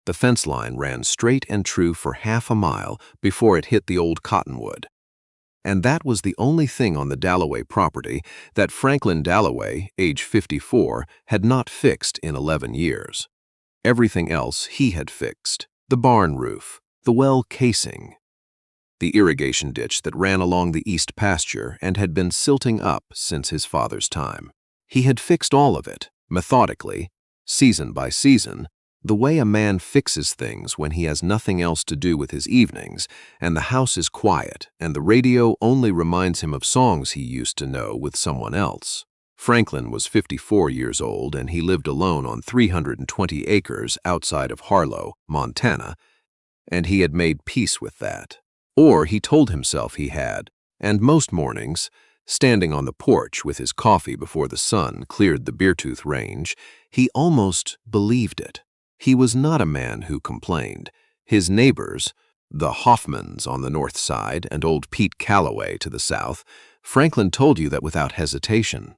The fence line ran straight and true for half a mile before it hit the old cottonwood. And that was the only thing on the Dalloway property that Franklin Dalloway, age 54, had not fixed in 11 years. Everything else he had fixed: the barn roof, the well casing, the irrigation ditch that ran along the east pasture and had been silting up since his father's time. He had fixed all of it, methodically, season by season, the way a man fixes things when he has nothing else to do with his evenings, and the house is quiet, and the radio only reminds him of songs he used to know with someone else. Franklin was 54 years old, and he lived alone on 320 acres outside of Harlow, Montana, and he had made peace with that. Or he told himself he had, and most mornings, standing on the porch with his coffee before the sun cleared the Beartooth Range, he almost believed it. He was not a man who complained. His neighbors, the Hoffmans on the north side and old Pete Calloway to the south, Franklin told you that without hesitation.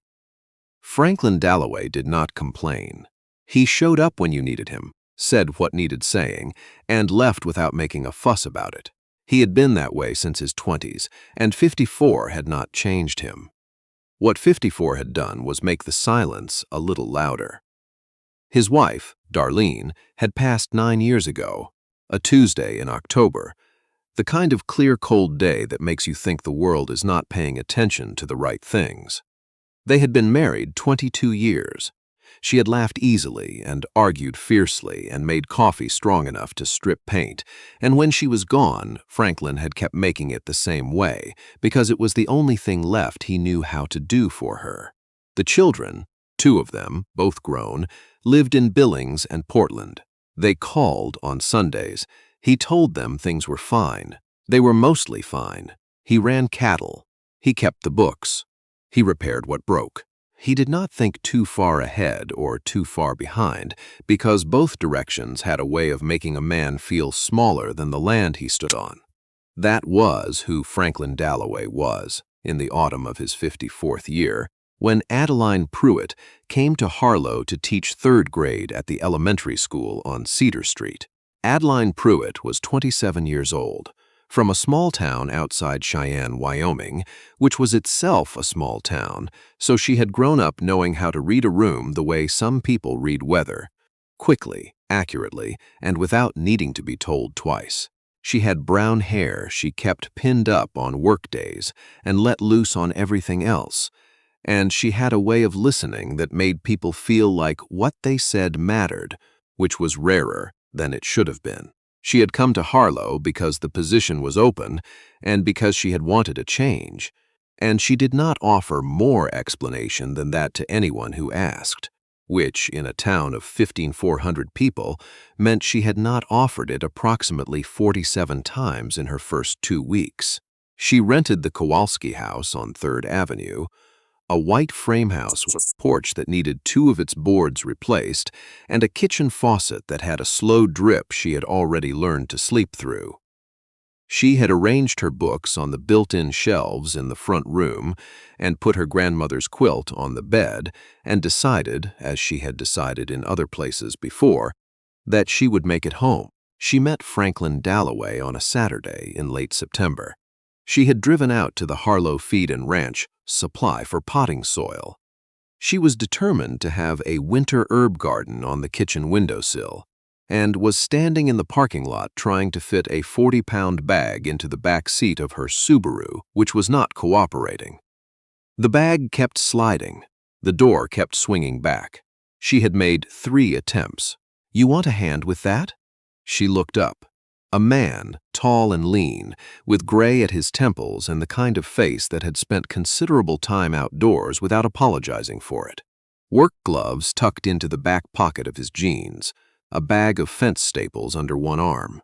Franklin Dalloway did not complain. He showed up when you needed him, said what needed saying, and left without making a fuss about it. He had been that way since his 20s, and 54 had not changed him. What 54 had done was make the silence a little louder. His wife, Darlene, had passed 9 years ago, a Tuesday in October, the kind of clear, cold day that makes you think the world is not paying attention to the right things. They had been married 22 years. She had laughed easily and argued fiercely and made coffee strong enough to strip paint, and when she was gone, Franklin had kept making it the same way because it was the only thing left he knew how to do for her. The children, 2 of them, both grown, lived in Billings and Portland. They called on Sundays. He told them things were fine. They were mostly fine. He ran cattle. He kept the books. He repaired what broke. He did not think too far ahead or too far behind, because both directions had a way of making a man feel smaller than the land he stood on. That was who Franklin Dalloway was in the autumn of his 54th year, when Adeline Pruitt came to Harlow to teach 3rd grade at the elementary school on Cedar Street. Adeline Pruitt was 27 years old, from a small town outside Cheyenne, Wyoming, which was itself a small town, so she had grown up knowing how to read a room the way some people read weather, quickly, accurately, and without needing to be told twice. She had brown hair she kept pinned up on work days and let loose on everything else, and she had a way of listening that made people feel like what they said mattered, which was rarer than it should have been. She had come to Harlow because the position was open and because she had wanted a change, and she did not offer more explanation than that to anyone who asked, which, in a town of 1,400 people, meant she had not offered it approximately 47 times in her first 2 weeks. She rented the Kowalski house on 3rd Avenue, a white frame house with a porch that needed 2 of its boards replaced, and a kitchen faucet that had a slow drip she had already learned to sleep through. She had arranged her books on the built-in shelves in the front room and put her grandmother's quilt on the bed and decided, as she had decided in other places before, that she would make it home. She met Franklin Dalloway on a Saturday in late September. She had driven out to the Harlow Feed and Ranch supply for potting soil. She was determined to have a winter herb garden on the kitchen windowsill, and was standing in the parking lot trying to fit a 40-pound bag into the back seat of her Subaru, which was not cooperating. The bag kept sliding. The door kept swinging back. She had made 3 attempts. "You want a hand with that?" She looked up. A man, tall and lean, with gray at his temples and the kind of face that had spent considerable time outdoors without apologizing for it. Work gloves tucked into the back pocket of his jeans, a bag of fence staples under one arm.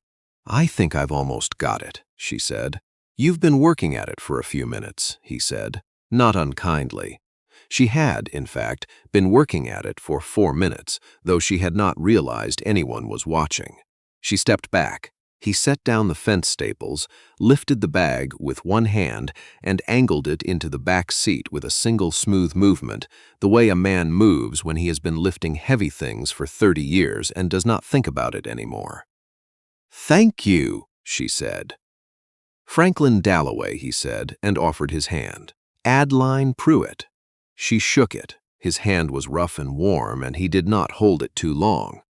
"I think I've almost got it," she said. "You've been working at it for a few minutes," he said, not unkindly. She had, in fact, been working at it for 4 minutes, though she had not realized anyone was watching. She stepped back. He set down the fence staples, lifted the bag with one hand, and angled it into the back seat with a single smooth movement, the way a man moves when he has been lifting heavy things for 30 years and does not think about it anymore. "Thank you," she said. "Franklin Dalloway," he said, and offered his hand. "Adeline Pruitt." She shook it. His hand was rough and warm, and he did not hold it too long.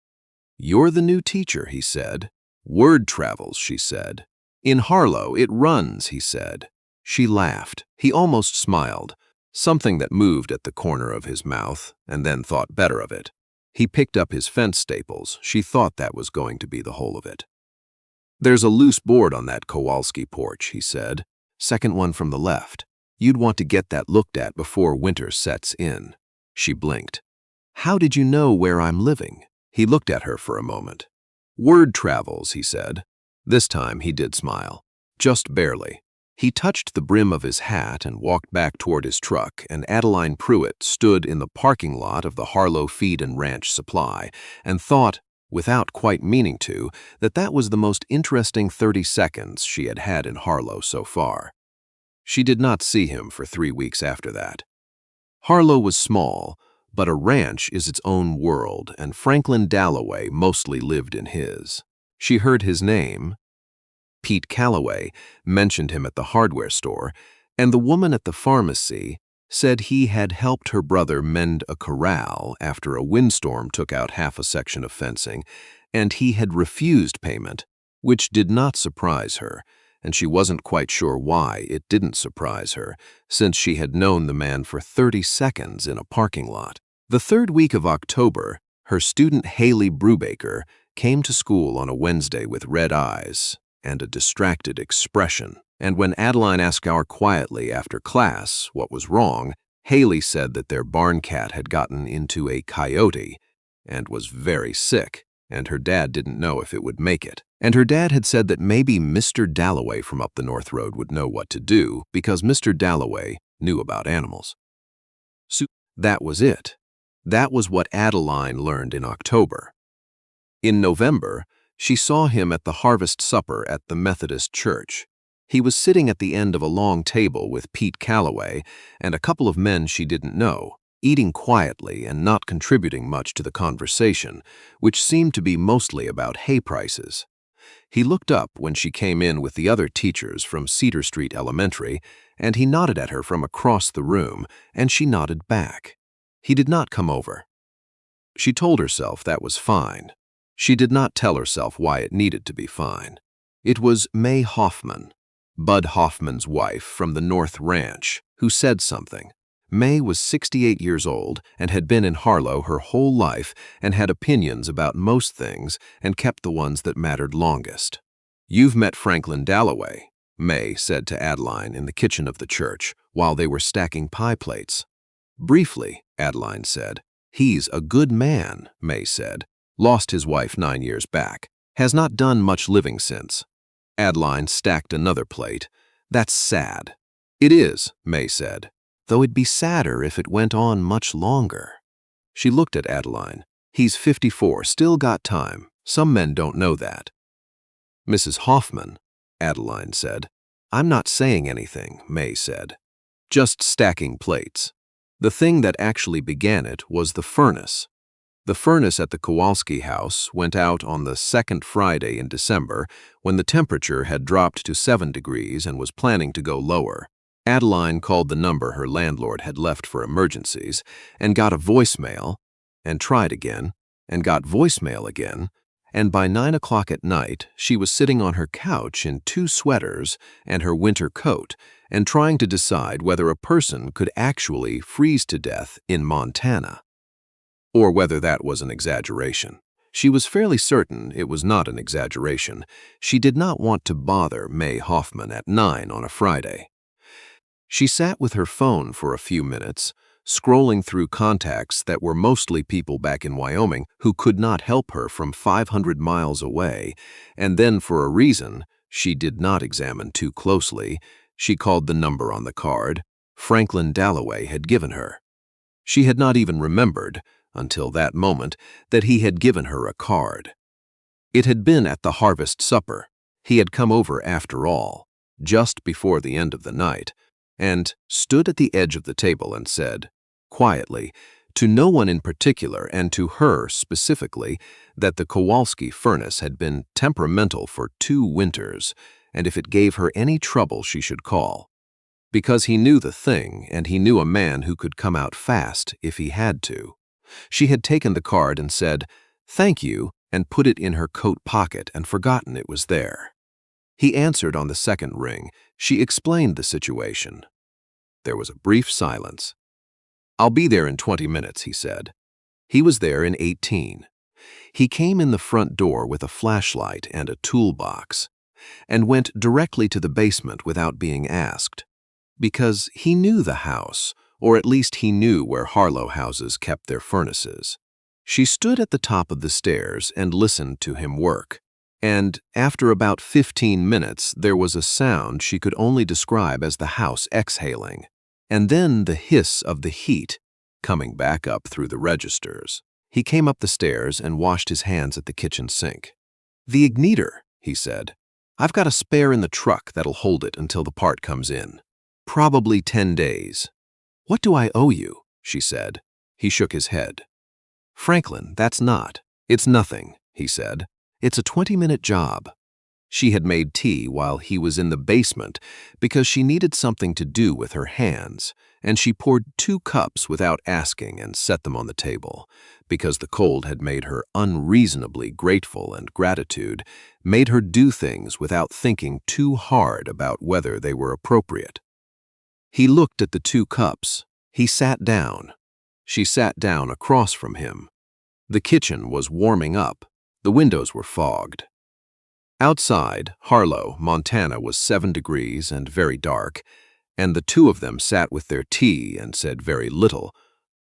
"You're the new teacher," he said. "Word travels," she said. "In Harlow, it runs," he said. She laughed. He almost smiled, something that moved at the corner of his mouth, and then thought better of it. He picked up his fence staples. She thought that was going to be the whole of it. "There's a loose board on that Kowalski porch," he said. "Second one from the left. You'd want to get that looked at before winter sets in." She blinked. "How did you know where I'm living?" He looked at her for a moment. "Word travels," he said. This time he did smile. Just barely. He touched the brim of his hat and walked back toward his truck, and Adeline Pruitt stood in the parking lot of the Harlow Feed and Ranch Supply and thought, without quite meaning to, that that was the most interesting 30 seconds she had had in Harlow so far. She did not see him for 3 weeks after that. Harlow was small, but a ranch is its own world, and Franklin Dalloway mostly lived in his. She heard his name. Pete Calloway mentioned him at the hardware store, and the woman at the pharmacy said he had helped her brother mend a corral after a windstorm took out half a section of fencing, and he had refused payment, which did not surprise her, and she wasn't quite sure why it didn't surprise her, since she had known the man for 30 seconds in a parking lot. The third week of October, her student Haley Brubaker came to school on a Wednesday with red eyes and a distracted expression, and when Adeline asked her quietly after class what was wrong, Haley said that their barn cat had gotten into a coyote and was very sick, and her dad didn't know if it would make it. And her dad had said that maybe Mr. Dalloway from up the North Road would know what to do because Mr. Dalloway knew about animals. So that was it. That was what Adeline learned in October. In November, she saw him at the harvest supper at the Methodist church. He was sitting at the end of a long table with Pete Calloway and a couple of men she didn't know, eating quietly and not contributing much to the conversation, which seemed to be mostly about hay prices. He looked up when she came in with the other teachers from Cedar Street Elementary, and he nodded at her from across the room, and she nodded back. He did not come over. She told herself that was fine. She did not tell herself why it needed to be fine. It was May Hoffman, Bud Hoffman's wife from the North Ranch, who said something. May was 68 years old and had been in Harlow her whole life and had opinions about most things and kept the ones that mattered longest. "You've met Franklin Dalloway," May said to Adeline in the kitchen of the church while they were stacking pie plates. "Briefly," Adeline said. "He's a good man," May said. "Lost his wife 9 years back. Has not done much living since." Adeline stacked another plate. "That's sad." "It is," May said. "Though it'd be sadder if it went on much longer." She looked at Adeline. "He's 54, still got time. Some men don't know that." "Mrs. Hoffman," Adeline said. "I'm not saying anything," May said. "Just stacking plates." The thing that actually began it was the furnace. The furnace at the Kowalski house went out on the second Friday in December when the temperature had dropped to 7 degrees and was planning to go lower. Adeline called the number her landlord had left for emergencies and got a voicemail, and tried again, and got voicemail again, and by 9 o'clock at night she was sitting on her couch in 2 sweaters and her winter coat and trying to decide whether a person could actually freeze to death in Montana, or whether that was an exaggeration. She was fairly certain it was not an exaggeration. She did not want to bother May Hoffman at 9 on a Friday. She sat with her phone for a few minutes, scrolling through contacts that were mostly people back in Wyoming who could not help her from 500 miles away, and then for a reason she did not examine too closely, she called the number on the card Franklin Dalloway had given her. She had not even remembered, until that moment, that he had given her a card. It had been at the harvest supper. He had come over after all, just before the end of the night, and stood at the edge of the table and said, quietly, to no one in particular and to her specifically, that the Kowalski furnace had been temperamental for 2 winters, and if it gave her any trouble she should call. Because he knew the thing, and he knew a man who could come out fast if he had to. She had taken the card and said, "Thank you," and put it in her coat pocket and forgotten it was there. He answered on the second ring. She explained the situation. There was a brief silence. "I'll be there in 20 minutes," he said. He was there in 18. He came in the front door with a flashlight and a toolbox, and went directly to the basement without being asked. Because he knew the house, or at least he knew where Harlow houses kept their furnaces. She stood at the top of the stairs and listened to him work, and after about 15 minutes there was a sound she could only describe as the house exhaling, and then the hiss of the heat coming back up through the registers. He came up the stairs and washed his hands at the kitchen sink. "The igniter," he said. "I've got a spare in the truck that'll hold it until the part comes in. Probably 10 days. "What do I owe you?" she said. He shook his head. "Franklin, that's not. It's nothing," he said. "It's a 20-minute job." She had made tea while he was in the basement because she needed something to do with her hands, and she poured 2 cups without asking and set them on the table, because the cold had made her unreasonably grateful, and gratitude made her do things without thinking too hard about whether they were appropriate. He looked at the 2 cups. He sat down. She sat down across from him. The kitchen was warming up. The windows were fogged. Outside, Harlow, Montana, was 7 degrees and very dark, and the 2 of them sat with their tea and said very little,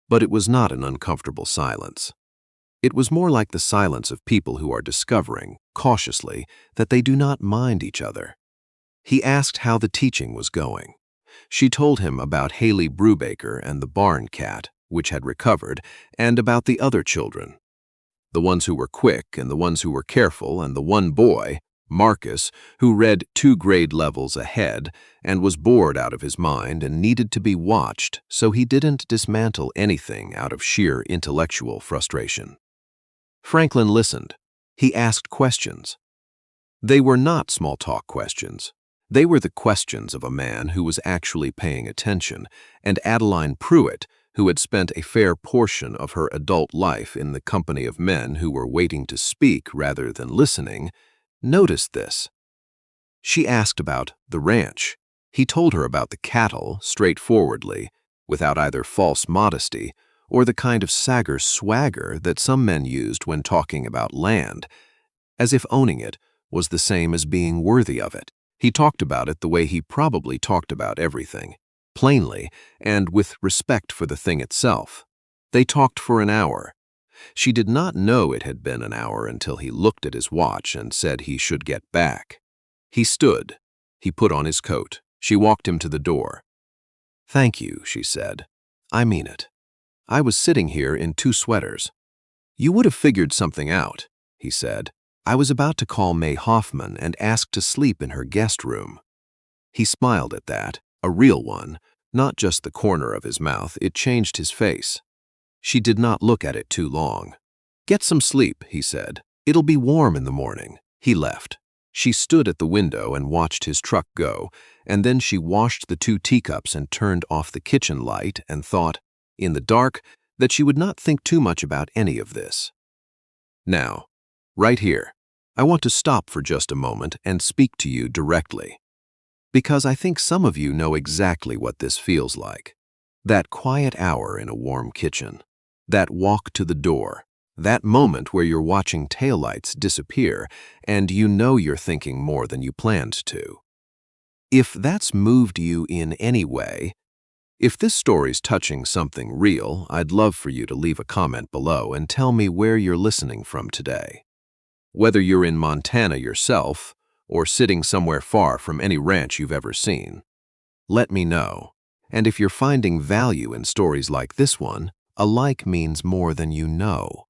but it was not an uncomfortable silence. It was more like the silence of people who are discovering, cautiously, that they do not mind each other. He asked how the teaching was going. She told him about Haley Brubaker and the barn cat, which had recovered, and about the other children. The ones who were quick and the ones who were careful, and the one boy, Marcus, who read 2 grade levels ahead and was bored out of his mind and needed to be watched so he didn't dismantle anything out of sheer intellectual frustration. Franklin listened. He asked questions. They were not small talk questions. They were the questions of a man who was actually paying attention, and Adeline Pruitt, who had spent a fair portion of her adult life in the company of men who were waiting to speak rather than listening, noticed this. She asked about the ranch. He told her about the cattle straightforwardly, without either false modesty or the kind of sagger swagger that some men used when talking about land, as if owning it was the same as being worthy of it. He talked about it the way he probably talked about everything, plainly and with respect for the thing itself. They talked for an hour. She did not know it had been an hour until he looked at his watch and said he should get back. He stood. He put on his coat. She walked him to the door. "Thank you," she said. "I mean it. I was sitting here in 2 sweaters. You would have figured something out," he said. "I was about to call May Hoffman and ask to sleep in her guest room." He smiled at that, a real one, not just the corner of his mouth. It changed his face. She did not look at it too long. "Get some sleep," he said. "It'll be warm in the morning." He left. She stood at the window and watched his truck go, and then she washed the 2 teacups and turned off the kitchen light and thought, in the dark, that she would not think too much about any of this. Now, right here, I want to stop for just a moment and speak to you directly, because I think some of you know exactly what this feels like. That quiet hour in a warm kitchen, that walk to the door, that moment where you're watching taillights disappear and you know you're thinking more than you planned to. If that's moved you in any way, if this story's touching something real, I'd love for you to leave a comment below and tell me where you're listening from today. Whether you're in Montana yourself or sitting somewhere far from any ranch you've ever seen, let me know. And if you're finding value in stories like this one, a like means more than you know.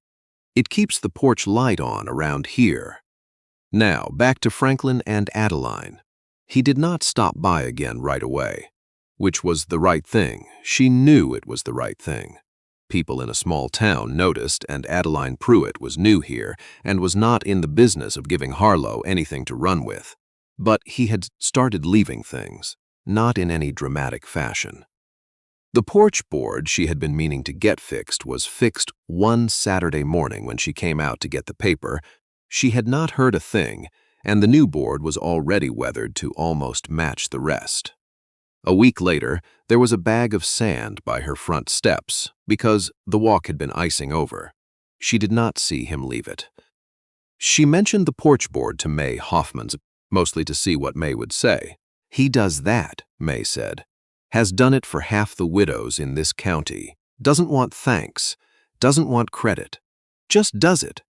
It keeps the porch light on around here. Now, back to Franklin and Adeline. He did not stop by again right away, which was the right thing. She knew it was the right thing. People in a small town noticed, and Adeline Pruitt was new here and was not in the business of giving Harlow anything to run with. But he had started leaving things, not in any dramatic fashion. The porch board she had been meaning to get fixed was fixed one Saturday morning when she came out to get the paper. She had not heard a thing, and the new board was already weathered to almost match the rest. A week later, there was a bag of sand by her front steps because the walk had been icing over. She did not see him leave it. She mentioned the porch board to May Hoffman's, mostly to see what May would say. "He does that," May said. "Has done it for half the widows in this county. Doesn't want thanks. Doesn't want credit. Just does it."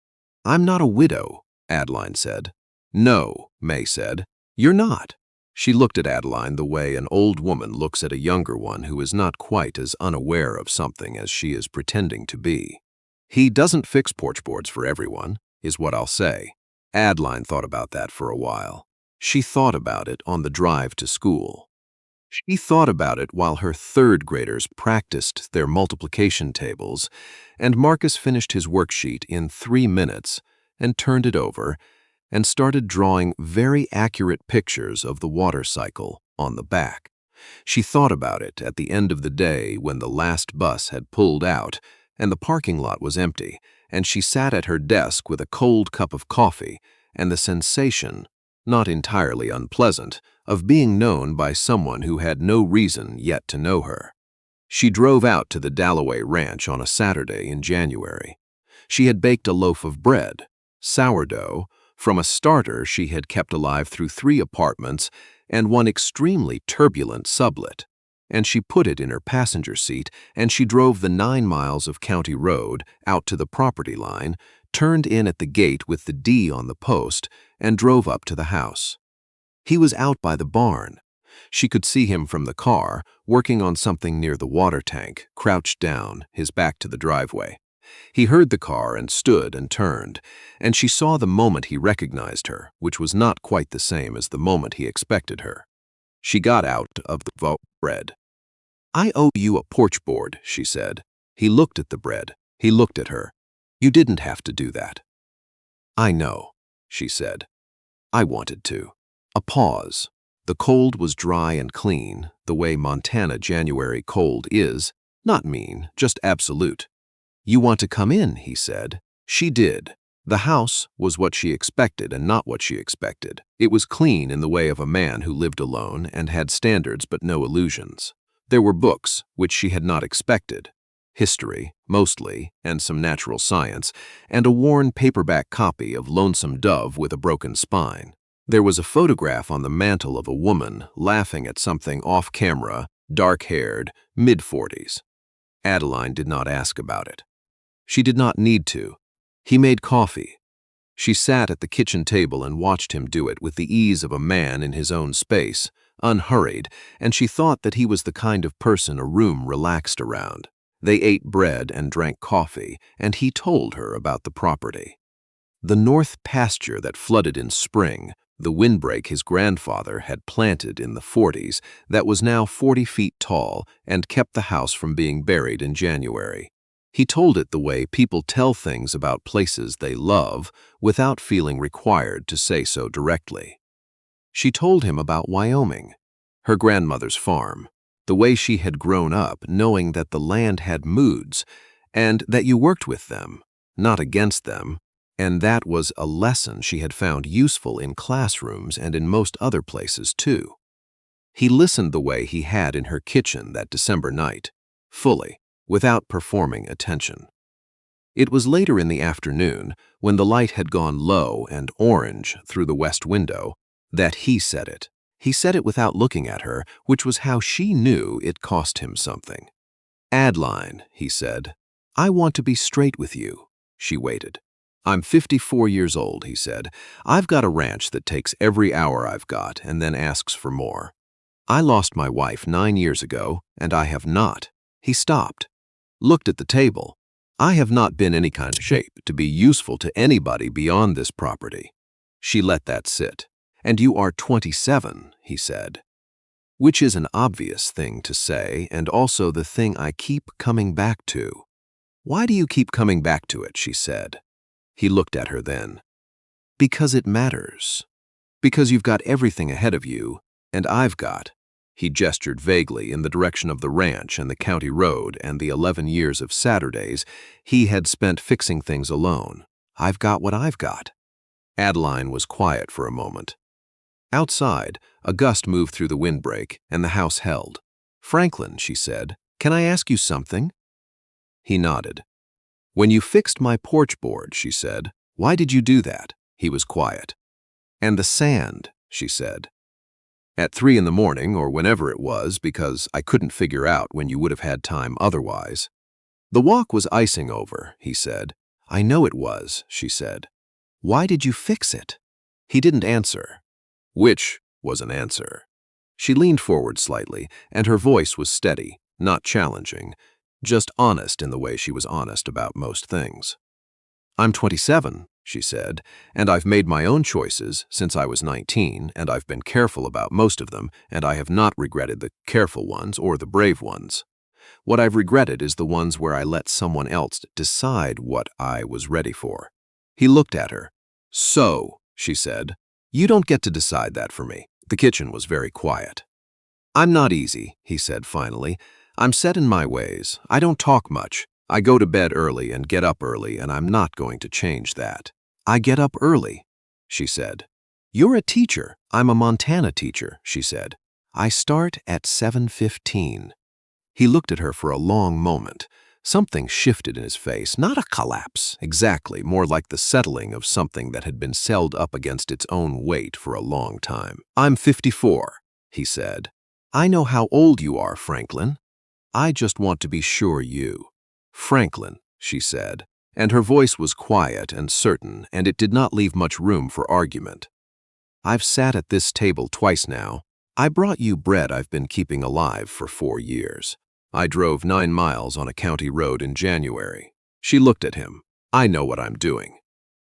"I'm not a widow," Adeline said. "No," May said. "You're not." She looked at Adeline the way an old woman looks at a younger one who is not quite as unaware of something as she is pretending to be. "He doesn't fix porch boards for everyone, is what I'll say." Adeline thought about that for a while. She thought about it on the drive to school. She thought about it while her third graders practiced their multiplication tables, and Marcus finished his worksheet in 3 minutes and turned it over and started drawing very accurate pictures of the water cycle on the back. She thought about it at the end of the day when the last bus had pulled out and the parking lot was empty, and she sat at her desk with a cold cup of coffee and the sensation, not entirely unpleasant, of being known by someone who had no reason yet to know her. She drove out to the Dalloway ranch on a Saturday in January. She had baked a loaf of bread, sourdough, from a starter she had kept alive through 3 apartments and one extremely turbulent sublet, and she put it in her passenger seat, and she drove the 9 miles of county road out to the property line, turned in at the gate with the D on the post, and drove up to the house. He was out by the barn. She could see him from the car, working on something near the water tank, crouched down, his back to the driveway. He heard the car and stood and turned, and she saw the moment he recognized her, which was not quite the same as the moment he expected her. She got out of the bread. "I owe you a porch board," she said. He looked at the bread. He looked at her. "You didn't have to do that." "I know," she said. "I wanted to." A pause. The cold was dry and clean, the way Montana January cold is, not mean, just absolute. "You want to come in," he said. She did. The house was what she expected and not what she expected. It was clean in the way of a man who lived alone and had standards but no illusions. There were books, which she had not expected. History, mostly, and some natural science, and a worn paperback copy of Lonesome Dove with a Broken Spine. There was a photograph on the mantel of a woman laughing at something off-camera, dark-haired, mid-40s. Adeline did not ask about it. She did not need to. He made coffee. She sat at the kitchen table and watched him do it with the ease of a man in his own space, unhurried, and she thought that he was the kind of person a room relaxed around. They ate bread and drank coffee, and he told her about the property. The north pasture that flooded in spring, the windbreak his grandfather had planted in the 40s, that was now 40 feet tall and kept the house from being buried in January. He told it the way people tell things about places they love without feeling required to say so directly. She told him about Wyoming, her grandmother's farm, the way she had grown up knowing that the land had moods and that you worked with them, not against them, and that was a lesson she had found useful in classrooms and in most other places too. He listened the way he had in her kitchen that December night, fully, without performing attention. It was later in the afternoon, when the light had gone low and orange through the west window, that he said it. He said it without looking at her, which was how she knew it cost him something. "Adeline," he said, "I want to be straight with you." She waited. "I'm 54 years old," he said. "I've got a ranch that takes every hour I've got and then asks for more. I lost my wife 9 years ago, and I have not." He stopped, looked at the table. "I have not been any kind of shape to be useful to anybody beyond this property." She let that sit. "And you are 27, he said. Which is an obvious thing to say, and also the thing I keep coming back to. "Why do you keep coming back to it?" she said. He looked at her then. "Because it matters. Because you've got everything ahead of you, and I've got." He gestured vaguely in the direction of the ranch and the county road and the 11 years of Saturdays he had spent fixing things alone. "I've got what I've got." Adeline was quiet for a moment. Outside, a gust moved through the windbreak, and the house held. "Franklin," she said, "can I ask you something?" He nodded. "When you fixed my porch board," she said, "why did you do that?" He was quiet. "And the sand," she said. "At 3 in the morning, or whenever it was, because I couldn't figure out when you would have had time otherwise." "The walk was icing over," he said. "I know it was," she said. "Why did you fix it?" He didn't answer. Which was an answer. She leaned forward slightly, and her voice was steady, not challenging, just honest in the way she was honest about most things. "I'm 27, she said, "and I've made my own choices since I was 19, and I've been careful about most of them, and I have not regretted the careful ones or the brave ones. What I've regretted is the ones where I let someone else decide what I was ready for." He looked at her. "So," she said, "you don't get to decide that for me." The kitchen was very quiet. "I'm not easy," he said finally. "I'm set in my ways. I don't talk much. I go to bed early and get up early, and I'm not going to change that." "I get up early," she said. "You're a teacher. I'm a Montana teacher," she said. "I start at 7:15. He looked at her for a long moment. Something shifted in his face, not a collapse, exactly, more like the settling of something that had been held up against its own weight for a long time. "I'm 54, he said. "I know how old you are, Franklin. I just want to be sure you." "Franklin," she said, and her voice was quiet and certain, and it did not leave much room for argument. "I've sat at this table twice now. I brought you bread I've been keeping alive for 4 years. I drove 9 miles on a county road in January." She looked at him. "I know what I'm doing."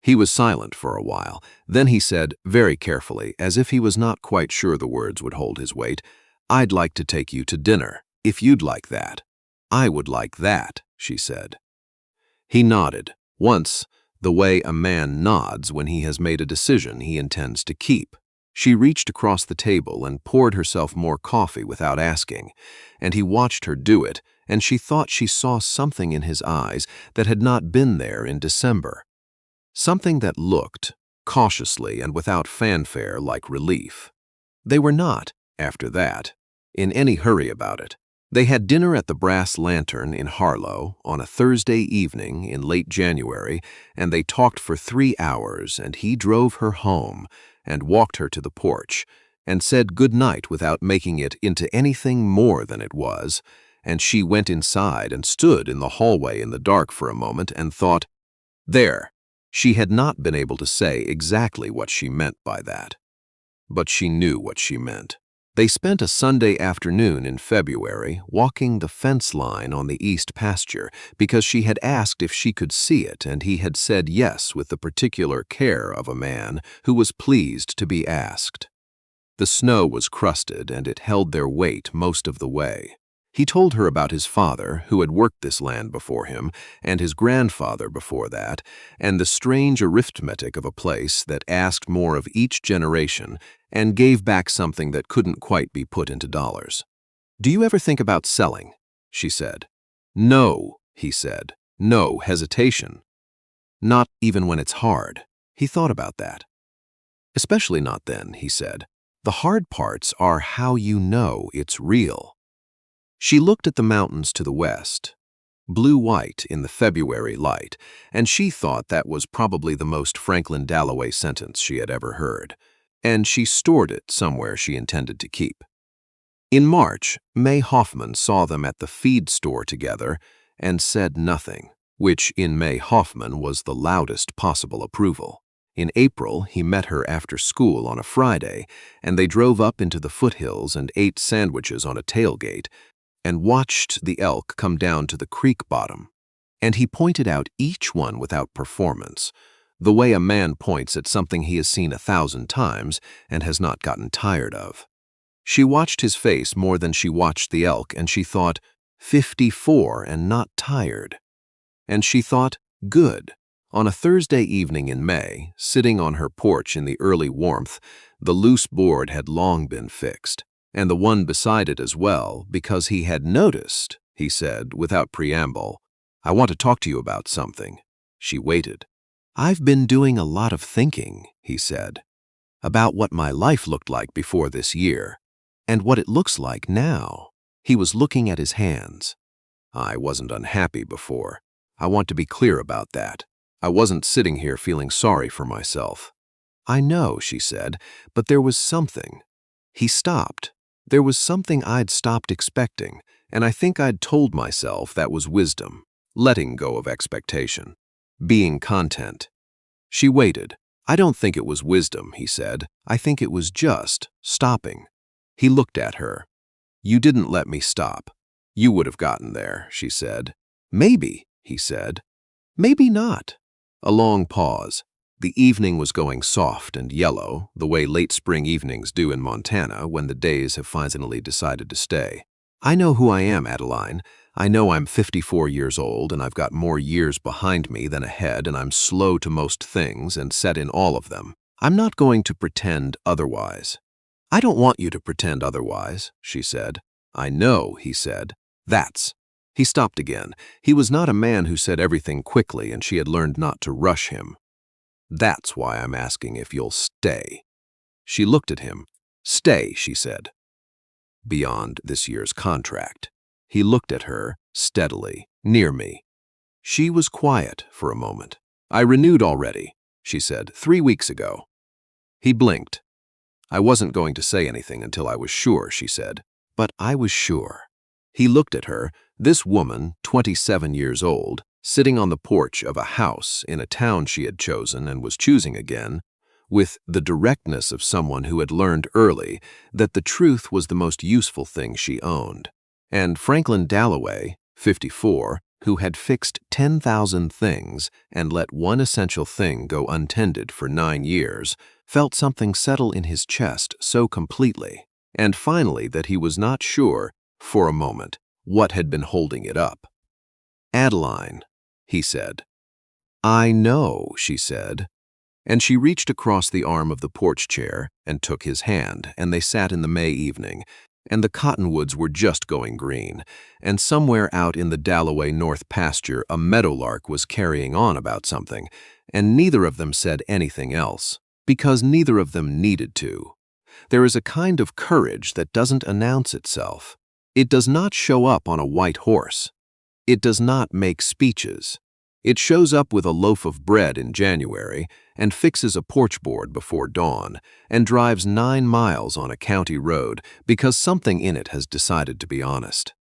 He was silent for a while. Then he said, very carefully, as if he was not quite sure the words would hold his weight, "I'd like to take you to dinner, if you'd like that." "I would like that," she said. He nodded, once, the way a man nods when he has made a decision he intends to keep. She reached across the table and poured herself more coffee without asking, and he watched her do it, and she thought she saw something in his eyes that had not been there in December. Something that looked, cautiously and without fanfare, like relief. They were not, after that, in any hurry about it. They had dinner at the Brass Lantern in Harlow on a Thursday evening in late January, and they talked for 3 hours, and he drove her home and walked her to the porch and said good night without making it into anything more than it was, and she went inside and stood in the hallway in the dark for a moment and thought, there. She had not been able to say exactly what she meant by that, but she knew what she meant. They spent a Sunday afternoon in February walking the fence line on the east pasture because she had asked if she could see it, and he had said yes with the particular care of a man who was pleased to be asked. The snow was crusted, and it held their weight most of the way. He told her about his father, who had worked this land before him, and his grandfather before that, and the strange arithmetic of a place that asked more of each generation and gave back something that couldn't quite be put into dollars. "Do you ever think about selling?" she said. "No," he said. "No hesitation. Not even when it's hard." He thought about that. "Especially not then," he said. "The hard parts are how you know it's real." She looked at the mountains to the west, blue-white in the February light, and she thought that was probably the most Franklin Dalloway sentence she had ever heard, and she stored it somewhere she intended to keep. In March, May Hoffman saw them at the feed store together and said nothing, which in May Hoffman was the loudest possible approval. In April, he met her after school on a Friday, and they drove up into the foothills and ate sandwiches on a tailgate, and watched the elk come down to the creek bottom, and he pointed out each one without performance, The way a man points at something he has seen 1,000 times and has not gotten tired of. She watched his face more than she watched the elk, and she thought, 54 and not tired. And she thought, good. On a Thursday evening in May, sitting on her porch in the early warmth, the loose board had long been fixed, and the one beside it as well, because he had noticed, he said, without preamble, "I want to talk to you about something." She waited. "I've been doing a lot of thinking," he said, "about what my life looked like before this year, and what it looks like now." He was looking at his hands. "I wasn't unhappy before. I want to be clear about that. I wasn't sitting here feeling sorry for myself." "I know," she said, "but there was something." He stopped. "There was something I'd stopped expecting, and I think I'd told myself that was wisdom, letting go of expectation, being content." She waited. "I don't think it was wisdom," he said. "I think it was just stopping." He looked at her. "You didn't let me stop. You would have gotten there," she said. "Maybe," he said. "Maybe not." A long pause. The evening was going soft and yellow, the way late spring evenings do in Montana when the days have finally decided to stay. "I know who I am, Adeline. I know I'm 54 years old, and I've got more years behind me than ahead, and I'm slow to most things and set in all of them. I'm not going to pretend otherwise." "I don't want you to pretend otherwise," she said. "I know," he said. "That's." He stopped again. He was not a man who said everything quickly, and she had learned not to rush him. "That's why I'm asking if you'll stay." She looked at him. "Stay," she said. "Beyond this year's contract." He looked at her, steadily, near me. She was quiet for a moment. "I renewed already," she said, 3 weeks ago. He blinked. "I wasn't going to say anything until I was sure," she said. "But I was sure." He looked at her, this woman, 27 years old, sitting on the porch of a house in a town she had chosen and was choosing again, with the directness of someone who had learned early that the truth was the most useful thing she owned. And Franklin Dalloway, 54, who had fixed 10,000 things and let one essential thing go untended for 9 years, felt something settle in his chest so completely, and finally that he was not sure, for a moment, what had been holding it up. "Adeline," he said. "I know," she said. And she reached across the arm of the porch chair and took his hand, and they sat in the May evening, and the cottonwoods were just going green, and somewhere out in the Dalloway North pasture a meadowlark was carrying on about something, and neither of them said anything else, because neither of them needed to. There is a kind of courage that doesn't announce itself. It does not show up on a white horse. It does not make speeches. It shows up with a loaf of bread in January and fixes a porch board before dawn and drives 9 miles on a county road because something in it has decided to be honest.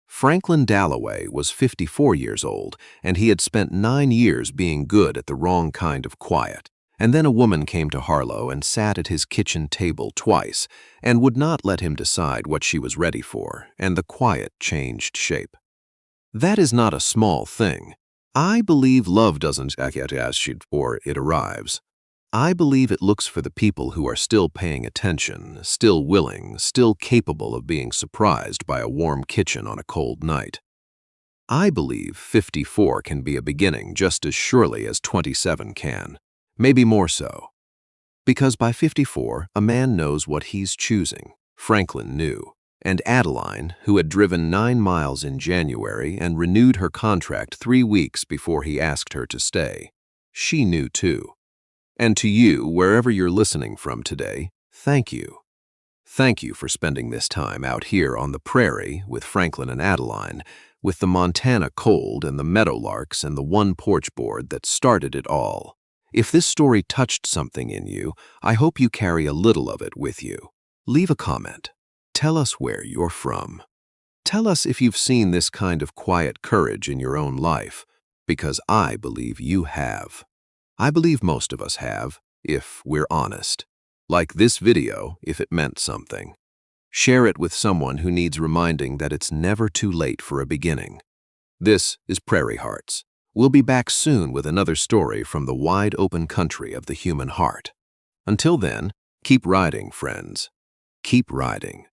Franklin Dalloway was 54 years old, and he had spent 9 years being good at the wrong kind of quiet. And then a woman came to Harlow and sat at his kitchen table twice and would not let him decide what she was ready for, and the quiet changed shape. That is not a small thing. I believe love doesn't act as or it arrives. I believe it looks for the people who are still paying attention, still willing, still capable of being surprised by a warm kitchen on a cold night. I believe 54 can be a beginning just as surely as 27 can, maybe more so. Because by 54, a man knows what he's choosing. Franklin knew. And Adeline, who had driven 9 miles in January and renewed her contract 3 weeks before he asked her to stay, she knew too. And to you, wherever you're listening from today, thank you. Thank you for spending this time out here on the prairie with Franklin and Adeline, with the Montana cold and the meadowlarks and the one porch board that started it all. If this story touched something in you, I hope you carry a little of it with you. Leave a comment. Tell us where you're from. Tell us if you've seen this kind of quiet courage in your own life, because I believe you have. I believe most of us have, if we're honest. Like this video, if it meant something. Share it with someone who needs reminding that it's never too late for a beginning. This is Prairie Hearts, We'll be back soon with another story from the wide open country of the human heart. Until then, keep riding, friends. Keep riding.